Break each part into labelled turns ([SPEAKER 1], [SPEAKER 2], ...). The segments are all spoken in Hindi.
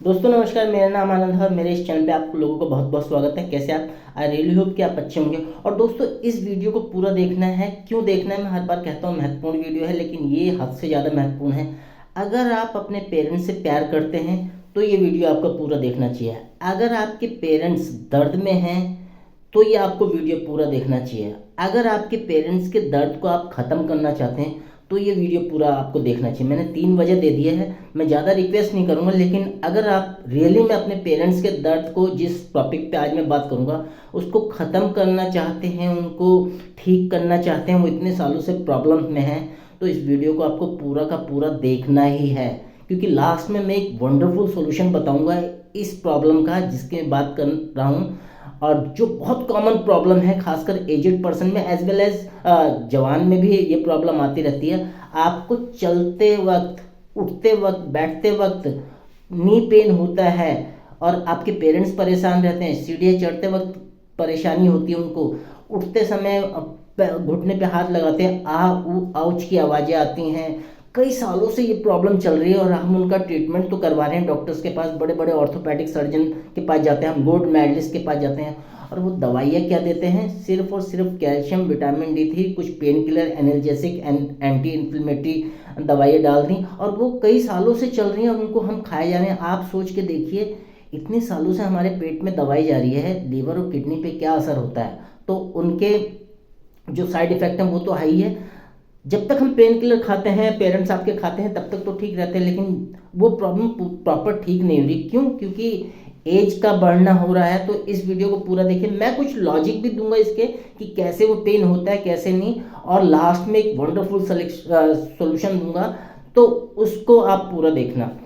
[SPEAKER 1] दोस्तों नमस्कार, मेरा नाम आनंद है और मेरे इस चैनल पे आप लोगों को बहुत बहुत स्वागत है। कैसे आप? आई रियली होप कि आप अच्छे होंगे। और दोस्तों इस वीडियो को पूरा देखना है। क्यों देखना है? मैं हर बार कहता हूँ महत्वपूर्ण वीडियो है, लेकिन ये हद से ज़्यादा महत्वपूर्ण है। अगर आप अपने पेरेंट्स से प्यार करते हैं तो ये वीडियो आपको पूरा देखना चाहिए। अगर आपके पेरेंट्स दर्द में हैं तो ये आपको वीडियो पूरा देखना चाहिए। अगर आपके पेरेंट्स के दर्द को आप ख़त्म करना चाहते हैं तो ये वीडियो पूरा आपको देखना चाहिए। मैंने 3 वजह दे दिए हैं, मैं ज़्यादा रिक्वेस्ट नहीं करूँगा, लेकिन अगर आप रियली में अपने पेरेंट्स के दर्द को, जिस टॉपिक पे आज मैं बात करूँगा, उसको ख़त्म करना चाहते हैं, उनको ठीक करना चाहते हैं, वो इतने सालों से प्रॉब्लम में हैं, तो इस वीडियो को आपको पूरा का पूरा देखना ही है। क्योंकि लास्ट में मैं एक वंडरफुल सॉल्यूशन बताऊंगा इस प्रॉब्लम का, जिसके मैं बात कर रहा हूँ, और जो बहुत कॉमन प्रॉब्लम है, खासकर एजेड पर्सन में एज वेल एज जवान में भी ये प्रॉब्लम आती रहती है। आपको चलते वक्त, उठते वक्त, बैठते वक्त नी पेन होता है और आपके पेरेंट्स परेशान रहते हैं। सीढ़ियाँ चढ़ते वक्त परेशानी होती है उनको, उठते समय घुटने पे हाथ लगाते हैं, आ ऊ आउच की आवाज़ें आती हैं। कई सालों से ये प्रॉब्लम चल रही है और हम उनका ट्रीटमेंट तो करवा रहे हैं डॉक्टर्स के पास, बड़े बड़े ऑर्थोपेडिक सर्जन के पास जाते हैं, हम गोल्ड मेडलिस्ट के पास जाते हैं, और वो दवाइयाँ क्या देते हैं? सिर्फ और सिर्फ कैल्शियम, विटामिन D3, कुछ pain killer, analgesic, anti inflammatory दवाइयाँ डाल दी, और वो कई सालों से चल रही हैं और उनको हम खाए जा रहे हैं। आप सोच के देखिए, इतने सालों से हमारे पेट में दवाई जा रही है, लीवर और किडनी पे क्या असर होता है? तो उनके जो साइड इफेक्ट हैं वो तो हाई है। जब तक हम पेन किलर खाते हैं, पेरेंट्स आपके खाते हैं, तब तक तो ठीक रहते हैं, लेकिन वो प्रॉब्लम प्रॉपर ठीक नहीं हो रही। क्यों? क्योंकि एज का बढ़ना हो रहा है। तो इस वीडियो को पूरा देखिए, मैं कुछ लॉजिक भी दूंगा इसके कि कैसे वो पेन होता है, कैसे नहीं, और लास्ट में एक वंडरफुल सॉल्यूशन दूंगा, तो उसको आप पूरा देखना।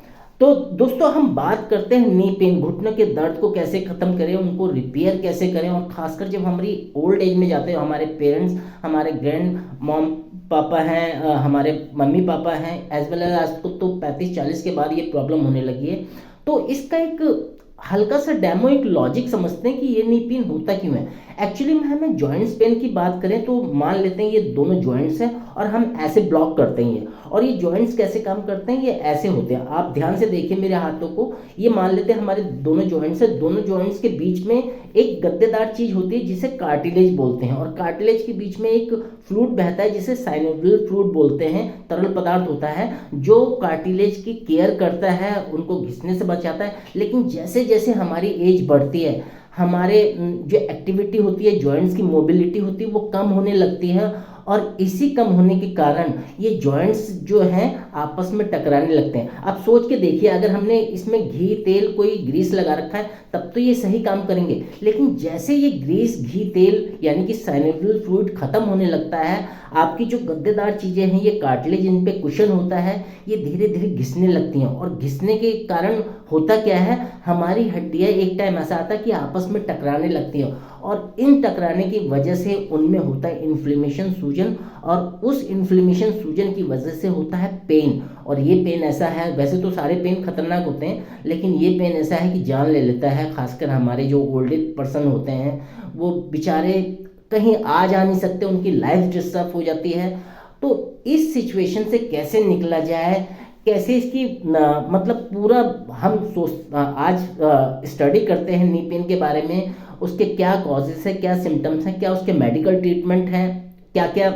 [SPEAKER 1] तो दोस्तों हम बात करते हैं नी पेन, घुटने के दर्द को कैसे ख़त्म करें, उनको रिपेयर कैसे करें, और खासकर जब हमारी ओल्ड एज में जाते हैं, हमारे पेरेंट्स, हमारे ग्रैंड मॉम पापा हैं, हमारे मम्मी पापा हैं, एज वेल एज आज तो 35-40 के बाद ये प्रॉब्लम होने लगी है। तो इसका एक हल्का सा डेमो, एक लॉजिक समझते हैं कि ये नी पेन होता क्यों है। एक्चुअली में हमें जॉइंट्स पेन की बात करें तो मान लेते हैं ये दोनों जॉइंट्स हैं और हम ऐसे ब्लॉक करते हैं ये, और ये जॉइंट्स कैसे काम करते हैं, ये ऐसे होते हैं। आप ध्यान से देखिए मेरे हाथों को, ये मान लेते हैं हमारे दोनों जॉइंट्स है। दोनों जॉइंट्स के बीच में एक गद्देदार चीज होती है जिसे कार्टिलेज बोलते हैं, और कार्टिलेज के बीच में एक फ्लूइड बहता है जिसे साइनोवियल फ्लूइड बोलते हैं। तरल पदार्थ होता है जो कार्टिलेज की केयर करता है, उनको घिसने से बचाता है। लेकिन जैसे जैसे हमारी एज बढ़ती है, हमारे जो एक्टिविटी होती है, जॉइंट्स की मोबिलिटी होती है, वो कम होने लगती है, और इसी कम होने के कारण ये जॉइंट्स जो हैं आपस में टकराने लगते हैं। आप सोच के देखिए, अगर हमने इसमें घी, तेल, कोई ग्रीस लगा रखा है तब तो ये सही काम करेंगे, लेकिन जैसे ये ग्रीस, घी, तेल यानी कि साइनोवियल फ्लूइड खत्म होने लगता है, आपकी जो गद्देदार चीज़ें हैं, ये कार्टिलेज, इन पे कुशन होता है, ये धीरे धीरे घिसने लगती हैं, और घिसने के कारण होता क्या है, हमारी हड्डियाँ एक टाइम ऐसा आता है कि आपस में टकराने लगती हैं, और इन टकराने की वजह से उनमें होता है इन्फ्लेमेशन, सूजन, और उस इन्फ्लेमेशन, सूजन की वजह से होता है पेन। और ये पेन ऐसा है, वैसे तो सारे पेन खतरनाक होते हैं, लेकिन ये पेन ऐसा है कि जान ले लेता है। खासकर हमारे जो ओल्डेज पर्सन होते हैं, वो बेचारे कहीं आ जा नहीं सकते, उनकी लाइफ डिस्टर्ब हो जाती है। तो इस सिचुएशन से कैसे निकला जाए, कैसे इसकी मतलब पूरा हम आज स्टडी करते हैं नी पेन के बारे में, उसके क्या कॉजेस है, क्या सिम्टम्स हैं, क्या उसके मेडिकल ट्रीटमेंट हैं, क्या क्या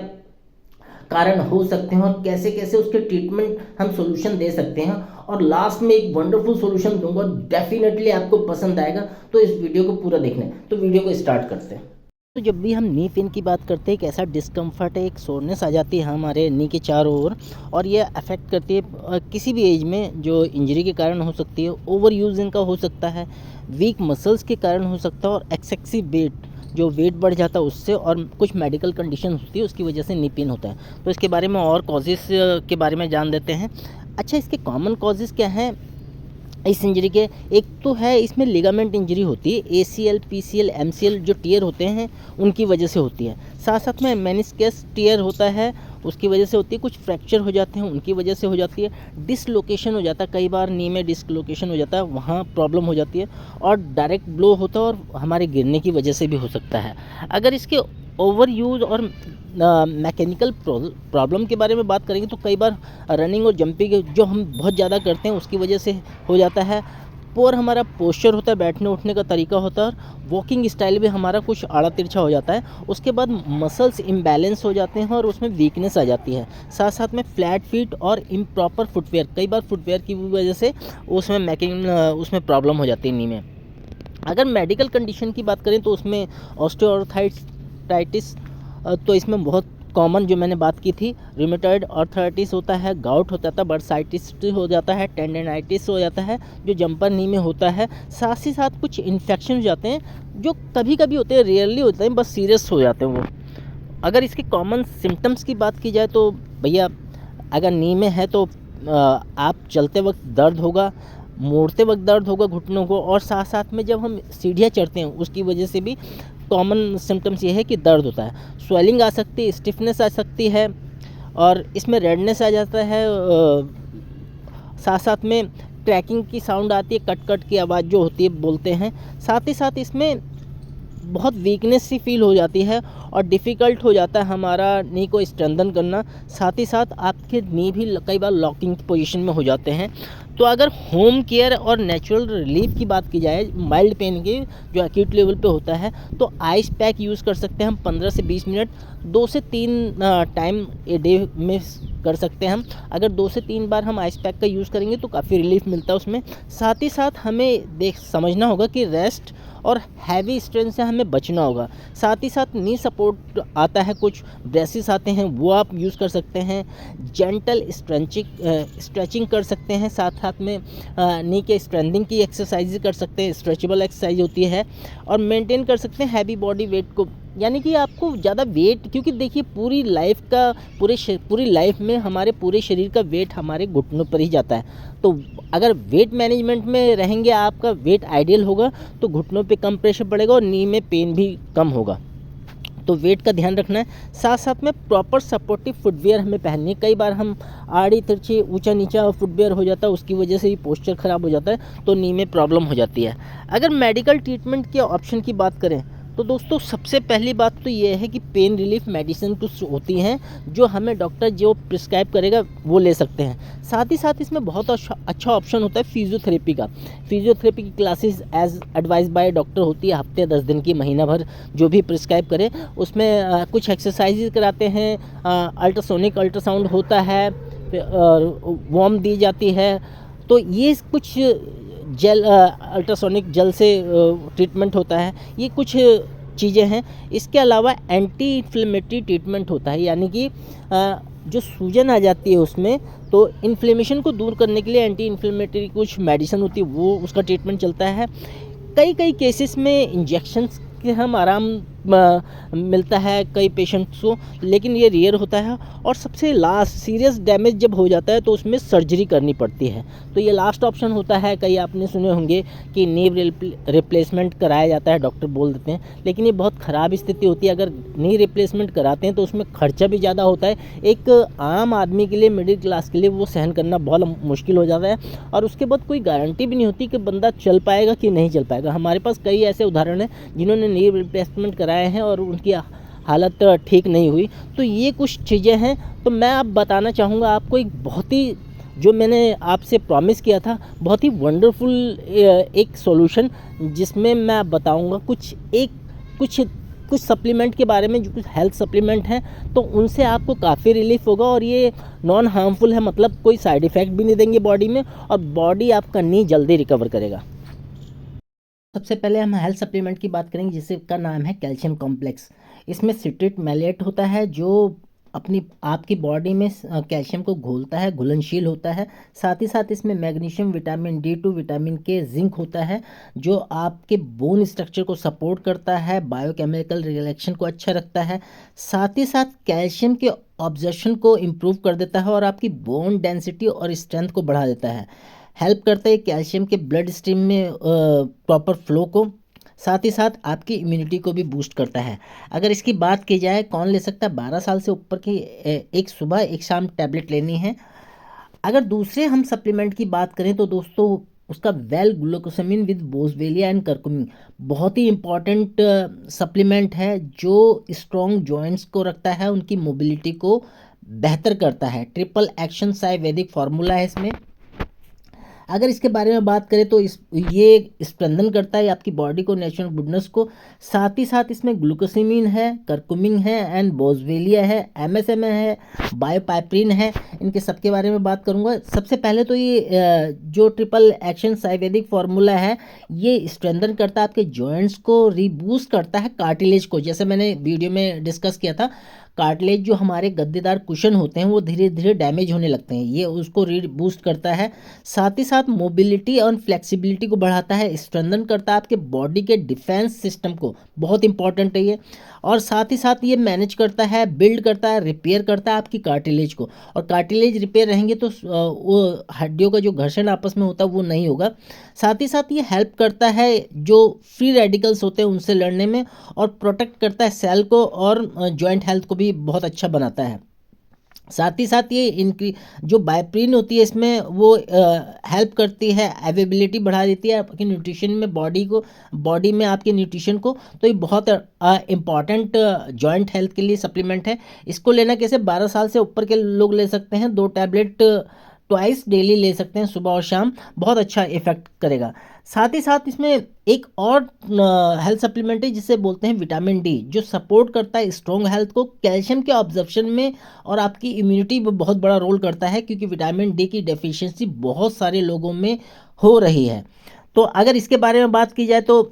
[SPEAKER 1] कारण हो सकते हैं, और कैसे कैसे उसके ट्रीटमेंट हम सॉल्यूशन दे सकते हैं, और लास्ट में एक वंडरफुल सॉल्यूशन दूंगा, डेफिनेटली आपको पसंद आएगा। तो इस वीडियो को पूरा देखना है, तो वीडियो को स्टार्ट करते हैं। तो जब भी हम नी पेन की बात करते हैं, एक ऐसा डिस्कम्फर्ट है, एक सोरनेस आ जाती है हमारे नी के चारों ओर, और ये अफेक्ट करती है किसी भी एज में, जो इंजरी के कारण हो सकती है, ओवर यूज इनका हो सकता है, वीक मसल्स के कारण हो सकता है, और एक्सेसिव वेट, जो वेट बढ़ जाता है उससे, और कुछ मेडिकल कंडीशन होती है उसकी वजह से नी पेन होता है। तो इसके बारे में और कॉजेज़ के बारे में जान लेते हैं। अच्छा, इसके कॉमन कॉजेज़ क्या हैं इस इंजरी के? एक तो है, इसमें लिगामेंट इंजरी होती है, ACL, PCL, MCL जो टियर होते हैं उनकी वजह से होती है। साथ साथ में मेनिस्कस टियर होता है, उसकी वजह से होती है। कुछ फ्रैक्चर हो जाते हैं, उनकी वजह से हो जाती है। डिसलोकेशन हो जाता है, कई बार नी में डिसलोकेशन हो जाता है, वहाँ प्रॉब्लम हो जाती है। और डायरेक्ट ब्लो होता है, और हमारे गिरने की वजह से भी हो सकता है। अगर इसके ओवर यूज़ और मैकेनिकल प्रॉब्लम के बारे में बात करेंगे तो कई बार रनिंग और जंपिंग जो हम बहुत ज़्यादा करते हैं उसकी वजह से हो जाता है। पोअर हमारा पोस्चर होता है, बैठने उठने का तरीका होता है, और वॉकिंग स्टाइल भी हमारा कुछ आड़ा तिरछा हो जाता है। उसके बाद मसल्स इम्बैलेंस हो जाते हैं और उसमें वीकनेस आ जाती है। साथ साथ में फ्लैट फीट और इम्प्रॉपर फुटवेयर, कई बार फुटवेयर की वजह से उसमें प्रॉब्लम हो जाती है नी में। अगर मेडिकल कंडीशन की बात करें तो उसमें ऑस्टियोआर्थराइटिस, तो इसमें बहुत कॉमन जो मैंने बात की थी, रूमेटॉइड आर्थराइटिस होता है, गाउट होता था, बर्साइटिस हो जाता है, टेंडेनाइटिस हो जाता है जो जंपर नी में होता है। साथ ही साथ कुछ इन्फेक्शन हो जाते हैं जो कभी कभी होते हैं, रेयरली होते हैं, बस सीरियस हो जाते हैं वो। अगर इसके कॉमन सिम्टम्स की बात की जाए तो भैया, अगर नी में है तो आप चलते वक्त दर्द होगा, मोड़ते वक्त दर्द होगा घुटनों को, और साथ साथ में जब हम सीढ़ियाँ चढ़ते हैं उसकी वजह से भी कॉमन सिम्टम्स ये है कि दर्द होता है। स्वेलिंग आ सकती है, स्टिफनेस आ सकती है, और इसमें रेडनेस आ जाता है। साथ साथ में क्रैकिंग की साउंड आती है, कट कट की आवाज़ जो होती है बोलते हैं। साथ ही साथ इसमें बहुत वीकनेस सी फील हो जाती है और डिफ़िकल्ट हो जाता है हमारा नी को स्ट्रेंथन करना। साथ ही साथ आपके नी भी कई बार लॉकिंग पोजीशन में हो जाते हैं। तो अगर होम केयर और नेचुरल रिलीफ की बात की जाए माइल्ड पेन की, जो एक्यूट लेवल पे होता है, तो आइस पैक यूज़ कर सकते हैं हम 15 से 20 मिनट 2 से 3 टाइम ए डे में कर सकते हैं हम। अगर 2 से 3 बार हम आइस पैक का यूज़ करेंगे तो काफ़ी रिलीफ मिलता है उसमें। साथ ही साथ हमें समझना होगा कि रेस्ट और हैवी स्ट्रेन से हमें बचना होगा। साथ ही साथ नी सपोर्ट आता है, कुछ ब्रेसेस आते हैं, वो आप यूज़ कर सकते हैं। जेंटल स्ट्रेचिंग कर सकते हैं, साथ साथ में नी के स्ट्रेंथिंग की एक्सरसाइज कर सकते हैं, स्ट्रेचेबल एक्सरसाइज होती है, और मेंटेन कर सकते हैं हैवी बॉडी वेट को। यानी कि आपको ज़्यादा वेट, क्योंकि देखिए पूरी लाइफ में हमारे पूरे शरीर का वेट हमारे घुटनों पर ही जाता है। तो अगर वेट मैनेजमेंट में रहेंगे, आपका वेट आइडियल होगा, तो घुटनों पे कम प्रेशर पड़ेगा और नी में पेन भी कम होगा। तो वेट का ध्यान रखना है। साथ साथ में प्रॉपर सपोर्टिव फुटवेयर हमें पहननी है। कई बार हम आड़ी तिरछी ऊंचा नीचा फुटवेयर हो जाता है, उसकी वजह से ही पोस्चर ख़राब हो जाता है, तो नी में प्रॉब्लम हो जाती है। अगर मेडिकल ट्रीटमेंट के ऑप्शन की बात करें तो दोस्तों, सबसे पहली बात तो ये है कि पेन रिलीफ मेडिसिन कुछ होती हैं जो हमें डॉक्टर जो प्रिस्क्राइब करेगा वो ले सकते हैं। साथ ही साथ इसमें बहुत अच्छा ऑप्शन होता है फिजियोथेरेपी का। फिजियोथेरेपी की classes as advice by doctor होती है, हफ्ते 10 दिन की, महीना भर, जो भी प्रिस्क्राइब करे। उसमें कुछ एक्सरसाइजेज कराते हैं, अल्ट्रासोनिक अल्ट्रासाउंड होता है, वार्म दी जाती है। तो ये कुछ जेल, अल्ट्रासोनिक जेल से ट्रीटमेंट होता है, ये कुछ चीज़ें हैं। इसके अलावा एंटी इन्फ्लेमेटरी ट्रीटमेंट होता है, यानी कि जो सूजन आ जाती है उसमें, तो इन्फ्लेमेशन को दूर करने के लिए एंटी इन्फ्लेमेटरी कुछ मेडिसिन होती है, वो उसका ट्रीटमेंट चलता है। कई केसेस में इंजेक्शंस के हम आराम मिलता है कई पेशेंट्स को, लेकिन ये रेयर होता है। और सबसे लास्ट, सीरियस डैमेज जब हो जाता है तो उसमें सर्जरी करनी पड़ती है, तो ये लास्ट ऑप्शन होता है। कई आपने सुने होंगे कि नी रिप्लेसमेंट कराया जाता है, डॉक्टर बोल देते हैं, लेकिन ये बहुत ख़राब स्थिति होती है। अगर नी रिप्लेसमेंट कराते हैं तो उसमें खर्चा भी ज़्यादा होता है। एक आम आदमी के लिए, मिडिल क्लास के लिए वो सहन करना बहुत मुश्किल हो जाता है, और उसके बाद कोई गारंटी भी नहीं होती कि बंदा चल पाएगा कि नहीं चल पाएगा। हमारे पास कई ऐसे उदाहरण हैं जिन्होंने नी रिप्लेसमेंट कराए हैं और उनकी हालत ठीक नहीं हुई। तो ये कुछ चीज़ें हैं। तो मैं अब बताना चाहूँगा आपको एक बहुत ही, जो मैंने आपसे प्रॉमिस किया था, बहुत ही वंडरफुल एक सॉल्यूशन, जिसमें मैं बताऊँगा कुछ सप्लीमेंट के बारे में, जो कुछ हेल्थ सप्लीमेंट हैं, तो उनसे आपको काफ़ी रिलीफ होगा। और ये नॉन हार्मफुल है, मतलब कोई साइड इफ़ेक्ट भी नहीं देंगे बॉडी में, और बॉडी आपका नी जल्दी रिकवर करेगा। सबसे पहले हम हेल्थ सप्लीमेंट की बात करेंगे, जिसका नाम है कैल्शियम कॉम्प्लेक्स। इसमें सिट्रेट मैलेट होता है जो आपकी बॉडी में कैल्शियम को घोलता है, घुलनशील होता है। साथ ही साथ इसमें magnesium, vitamin D2, vitamin K, zinc होता है, जो आपके बोन स्ट्रक्चर को सपोर्ट करता है, बायोकेमिकल रिएक्शन को अच्छा रखता है। साथ ही साथ कैल्शियम के ऑब्जर्प्शन को इम्प्रूव कर देता है और आपकी बोन डेंसिटी और स्ट्रेंथ को बढ़ा देता है। हेल्प करता है कैल्शियम के ब्लड स्ट्रीम में प्रॉपर फ्लो को। साथ ही साथ आपकी इम्यूनिटी को भी बूस्ट करता है। अगर इसकी बात की जाए कौन ले सकता है, 12 साल से ऊपर की एक सुबह एक शाम टैबलेट लेनी है। अगर दूसरे हम सप्लीमेंट की बात करें तो दोस्तों, उसका well glucosamine with boswellia and करकुमिन बहुत ही इम्पॉर्टेंट सप्लीमेंट है, जो स्ट्रॉन्ग जॉइंट्स को रखता है, उनकी मोबिलिटी को बेहतर करता है। ट्रिपल एक्शन आयुर्वेदिक फार्मूला है इसमें। अगर इसके बारे में बात करें तो ये स्ट्रेंथन करता है आपकी बॉडी को, नेचुरल गुडनेस को। साथ ही साथ इसमें ग्लूकोसामिन है, करकुमिन है एंड बोसवेलिया है, एमएसएम है, बायोपाइप्रिन है। इनके सबके बारे में बात करूंगा। सबसे पहले तो ये जो ट्रिपल एक्शन आयुर्वेदिक फार्मूला है, ये स्ट्रेंथन करता है आपके जॉइंट्स को, रीबूस्ट करता है कार्टिलेज को। जैसे मैंने वीडियो में डिस्कस किया था, कार्टिलेज जो हमारे गद्देदार कुशन होते हैं वो धीरे धीरे डैमेज होने लगते हैं, ये उसको रीबूस्ट करता है। साथ ही साथ मोबिलिटी और फ्लेक्सिबिलिटी को बढ़ाता है, स्ट्रेंथन करता है आपके बॉडी के डिफेंस सिस्टम को, बहुत इंपॉर्टेंट है ये। और साथ ही साथ ये मैनेज करता है, बिल्ड करता है, रिपेयर करता है आपकी कार्टिलेज को। और कार्टिलेज रिपेयर रहेंगे तो वो हड्डियों का जो घर्षण आपस में होता है वो नहीं होगा। साथ ही साथ ये हेल्प करता है जो फ्री रेडिकल्स होते हैं उनसे लड़ने में, और प्रोटेक्ट करता है सेल को, और जॉइंट हेल्थ को भी बहुत अच्छा बनाता है। साथ ही साथ ये इनकी जो बायोप्रिन होती है इसमें वो हेल्प करती है, अवेबिलिटी बढ़ा देती है आपकी न्यूट्रिशन में, बॉडी में आपके न्यूट्रिशन को। तो ये बहुत इंपॉर्टेंट जॉइंट हेल्थ के लिए सप्लीमेंट है। इसको लेना कैसे, 12 साल से ऊपर के लोग ले सकते हैं, 2 टैबलेट ट्वाइस डेली ले सकते हैं, सुबह और शाम, बहुत अच्छा इफेक्ट करेगा। साथ ही साथ इसमें एक और हेल्थ सप्लीमेंट है जिसे बोलते हैं विटामिन डी, जो सपोर्ट करता है स्ट्रॉन्ग हेल्थ को, कैल्शियम के ऑब्जर्प्शन में, और आपकी इम्यूनिटी में बहुत बड़ा रोल करता है, क्योंकि विटामिन डी की डेफिशिएंसी बहुत सारे लोगों में हो रही है। तो अगर इसके बारे में बात की जाए तो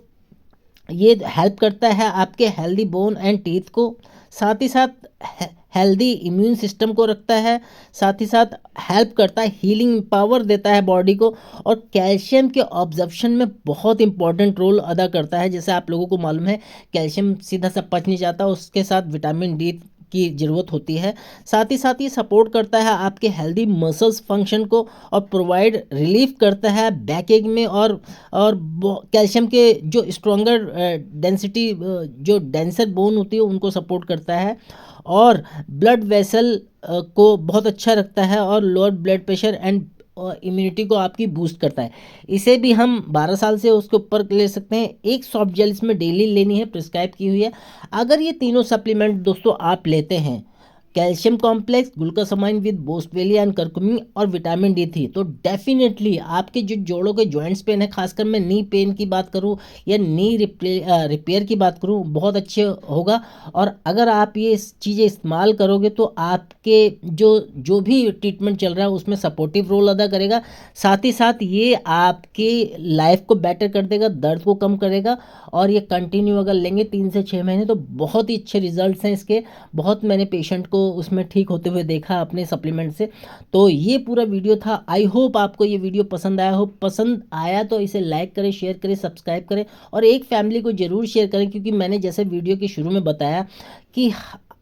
[SPEAKER 1] ये हेल्प करता है आपके हेल्दी बोन एंड टीथ को। साथ ही साथ हेल्दी इम्यून सिस्टम को रखता है। साथ ही साथ हेल्प करता है, हीलिंग पावर देता है बॉडी को, और कैल्शियम के ऑब्जर्प्शन में बहुत इंपॉर्टेंट रोल अदा करता है। जैसे आप लोगों को मालूम है कैल्शियम सीधा सा पच नहीं जाता, उसके साथ विटामिन डी की ज़रूरत होती है। साथ ही साथ ये सपोर्ट करता है आपके हेल्दी मसल्स फंक्शन को, और प्रोवाइड रिलीफ करता है बैक एक में, और कैल्शियम के जो स्ट्रॉन्गर डेंसिटी, जो डेंसर बोन होती है उनको सपोर्ट करता है, और ब्लड वेसल को बहुत अच्छा रखता है, और lower blood pressure and immunity को आपकी बूस्ट करता है। इसे भी हम 12 साल से उसके ऊपर ले सकते हैं। एक सॉफ्ट जेल इसमें डेली लेनी है, प्रिस्क्राइब की हुई है। अगर ये तीनों सप्लीमेंट दोस्तों आप लेते हैं, calcium complex, glucosamine with boswellia and curcumin, और विटामिन डी थी, तो डेफिनेटली आपके जो जोड़ों के जॉइंट्स पेन है, खासकर मैं नी पेन की बात करूं या नी रिपेयर की बात करूं, बहुत अच्छे होगा। और अगर आप ये चीज़ें इस्तेमाल करोगे तो आपके जो भी ट्रीटमेंट चल रहा है उसमें सपोर्टिव रोल अदा करेगा। साथ ही साथ ये आपकी लाइफ को बेटर कर देगा, दर्द को कम करेगा, और ये कंटिन्यू अगर लेंगे 3 से 6 महीने तो बहुत ही अच्छे रिजल्ट्स हैं इसके। बहुत मैंने पेशेंट को उसमें ठीक होते हुए देखा अपने सप्लीमेंट से। तो ये पूरा वीडियो था। आई होप आपको ये वीडियो पसंद आया हो। पसंद आया तो इसे लाइक करें, शेयर करें, सब्सक्राइब करें, और एक फैमिली को ज़रूर शेयर करें, क्योंकि मैंने जैसे वीडियो के शुरू में बताया कि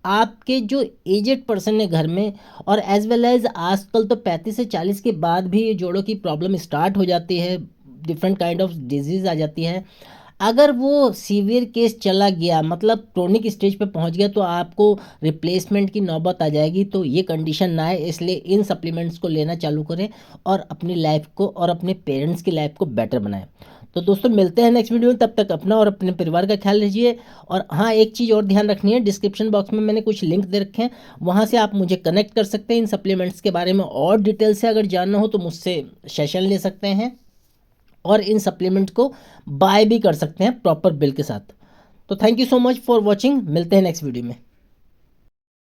[SPEAKER 1] आपके जो एजेड पर्सन है घर में, और एज वेल एज आजकल तो 35 से 40 के बाद भी जोड़ों की प्रॉब्लम स्टार्ट हो जाती है, डिफरेंट काइंड ऑफ डिजीज़ आ जाती है। अगर वो सीवियर केस चला गया, मतलब क्रोनिक स्टेज पे पहुंच गया, तो आपको रिप्लेसमेंट की नौबत आ जाएगी। तो ये कंडीशन ना आए, इसलिए इन सप्लीमेंट्स को लेना चालू करें, और अपनी लाइफ को और अपने पेरेंट्स की लाइफ को बेटर बनाएं। तो दोस्तों मिलते हैं नेक्स्ट वीडियो में, तब तक अपना और अपने परिवार का ख्याल रखिए। और हाँ, एक चीज़ और ध्यान रखनी है, डिस्क्रिप्शन बॉक्स में मैंने कुछ लिंक दे रखे हैं, वहाँ से आप मुझे कनेक्ट कर सकते हैं। इन सप्लीमेंट्स के बारे में और डिटेल से अगर जानना हो तो मुझसे सेशन ले सकते हैं, और इन सप्लीमेंट को बाय भी कर सकते हैं प्रॉपर बिल के साथ। तो thank you so much for watching, मिलते हैं नेक्स्ट वीडियो में।